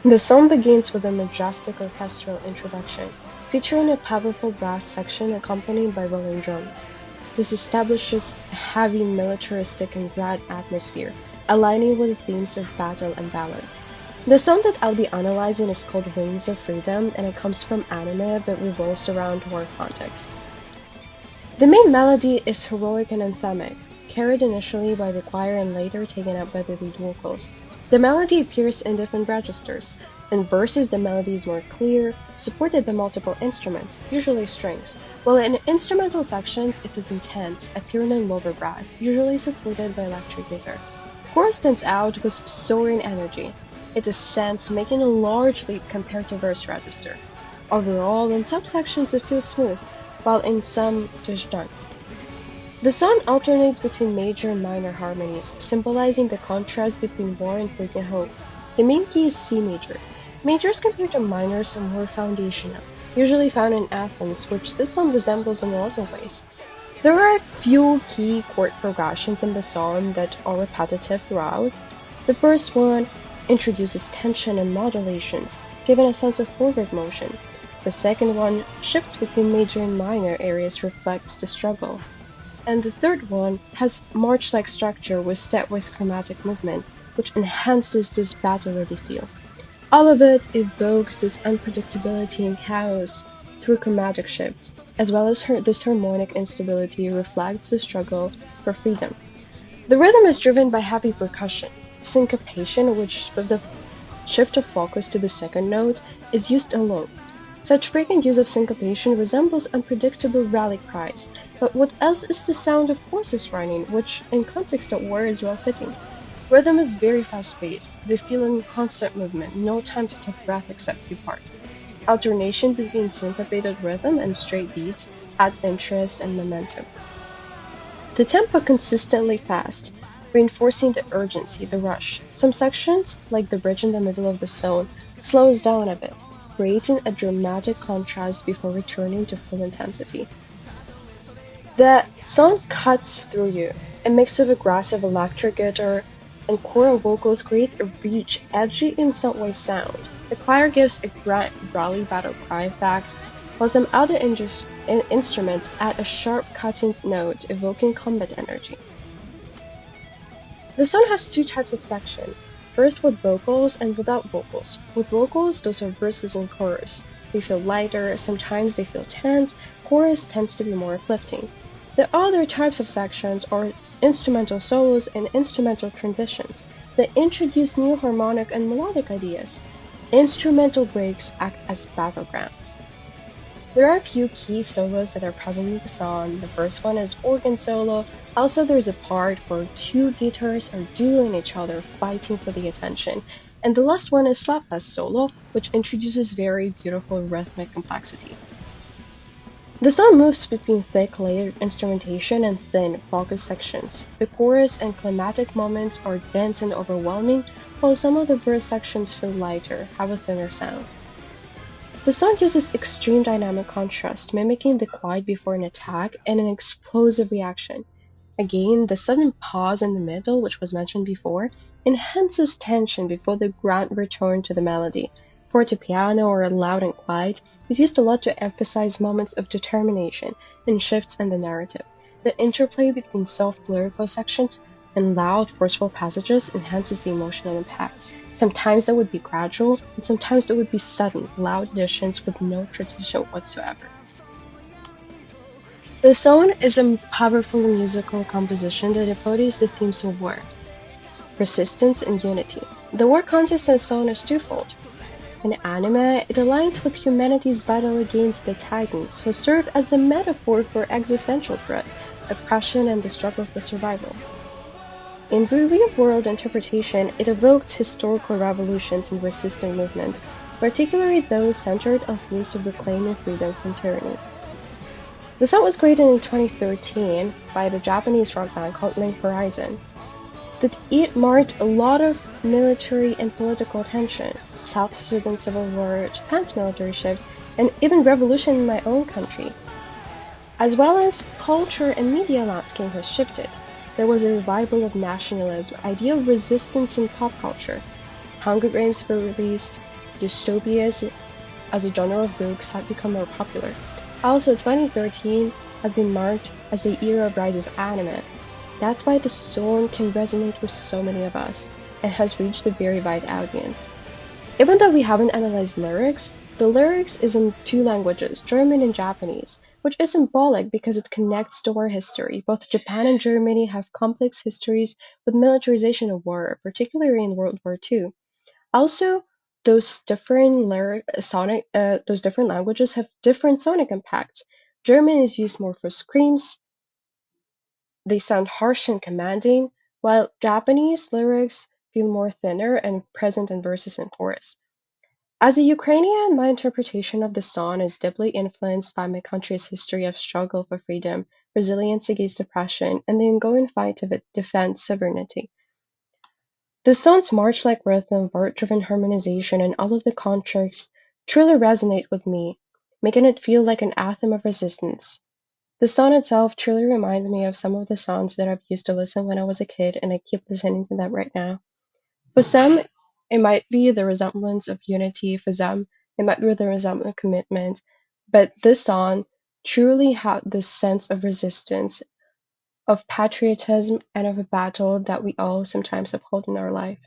The song begins with a majestic orchestral introduction, featuring a powerful brass section accompanied by rolling drums. This establishes a heavy, militaristic, and grand atmosphere, aligning with the themes of battle and valor. The song that I'll be analyzing is called Wings of Freedom, and it comes from anime but revolves around war context. The main melody is heroic and anthemic, carried initially by the choir and later taken up by the lead vocals. The melody appears in different registers. In verses, the melody is more clear, supported by multiple instruments, usually strings, while in instrumental sections it is intense, appearing in lower brass, usually supported by electric guitar. Chorus stands out with soaring energy. It ascends, making a large leap compared to verse register. Overall, in subsections it feels smooth, while in some disjunct. The song alternates between major and minor harmonies, symbolizing the contrast between war and fleeting hope. The main key is C major. Majors compared to minors are more foundational, usually found in anthems, which this song resembles in a lot of ways. There are a few key chord progressions in the song that are repetitive throughout. The first one introduces tension and modulations, giving a sense of forward motion. The second one shifts between major and minor areas, reflects the struggle. And the third one has march-like structure with stepwise chromatic movement, which enhances this battle-ready feel. All of it evokes this unpredictability and chaos through chromatic shifts, as well as this harmonic instability reflects the struggle for freedom. The rhythm is driven by heavy percussion. Syncopation, which with the shift of focus to the second note, is used alone. Such frequent use of syncopation resembles unpredictable rally cries, but what else is the sound of horses running, which in context of war is well fitting. Rhythm is very fast-paced, they feel in constant movement, no time to take breath except few parts. Alternation between syncopated rhythm and straight beats adds interest and momentum. The tempo consistently fast, reinforcing the urgency, the rush. Some sections, like the bridge in the middle of the song, slows down a bit, creating a dramatic contrast before returning to full intensity. The song cuts through you. A mix of aggressive electric guitar and choral vocals creates a rich, edgy, in some way sound. The choir gives a grand rally battle cry effect, while some other instruments add a sharp cutting note evoking combat energy. The song has two types of section. First with vocals and without vocals. With vocals, those are verses and chorus. They feel lighter, sometimes they feel tense, chorus tends to be more uplifting. The other types of sections are instrumental solos and instrumental transitions that introduce new harmonic and melodic ideas. Instrumental breaks act as battlegrounds. There are a few key solos that are present in the song. The first one is organ solo. Also, there's a part where two guitars are dueling each other, fighting for the attention. And the last one is slap bass solo, which introduces very beautiful rhythmic complexity. The song moves between thick, layered instrumentation and thin, focused sections. The chorus and climactic moments are dense and overwhelming, while some of the verse sections feel lighter, have a thinner sound. The song uses extreme dynamic contrast, mimicking the quiet before an attack and an explosive reaction. Again, the sudden pause in the middle, which was mentioned before, enhances tension before the grand return to the melody. Fortepiano, or loud and quiet, is used a lot to emphasize moments of determination and shifts in the narrative. The interplay between soft lyrical sections and loud, forceful passages enhances the emotional impact. Sometimes that would be gradual, and sometimes that would be sudden, loud additions with no tradition whatsoever. The song is a powerful musical composition that embodies the themes of war, persistence, and unity. The war context in the song is twofold. In anime, it aligns with humanity's battle against the Titans, who serve as a metaphor for existential threat, oppression, and the struggle for survival. In real-world interpretation, it evokes historical revolutions and resistance movements, particularly those centered on themes of reclaiming freedom from tyranny. The song was created in 2013 by the Japanese rock band called Link Horizon. It marked a lot of military and political tension, South Sudan civil war, Japan's military shift, and even revolution in my own country. As well as culture and media landscape has shifted. There was a revival of nationalism, idea of resistance in pop culture. Hunger Games were released, dystopias as a genre of books have become more popular. Also, 2013 has been marked as the era of rise of anime. That's why the song can resonate with so many of us and has reached a very wide audience. Even though we haven't analyzed lyrics, the lyrics is in two languages, German and Japanese, which is symbolic because it connects to our history. Both Japan and Germany have complex histories with militarization and war, particularly in World War II. Also, those different languages have different sonic impacts. German is used more for screams, they sound harsh and commanding, while Japanese lyrics feel more thinner and present in verses and chorus. As a Ukrainian, my interpretation of the song is deeply influenced by my country's history of struggle for freedom, resilience against oppression, and the ongoing fight to defend sovereignty. The song's march-like rhythm, word-driven harmonization, and all of the contrasts truly resonate with me, making it feel like an anthem of resistance. The song itself truly reminds me of some of the songs that I've used to listen when I was a kid, and I keep listening to them right now. For some, it might be the resemblance of unity. For some, it might be the resemblance of commitment. But this song truly had this sense of resistance, of patriotism, and of a battle that we all sometimes uphold in our life.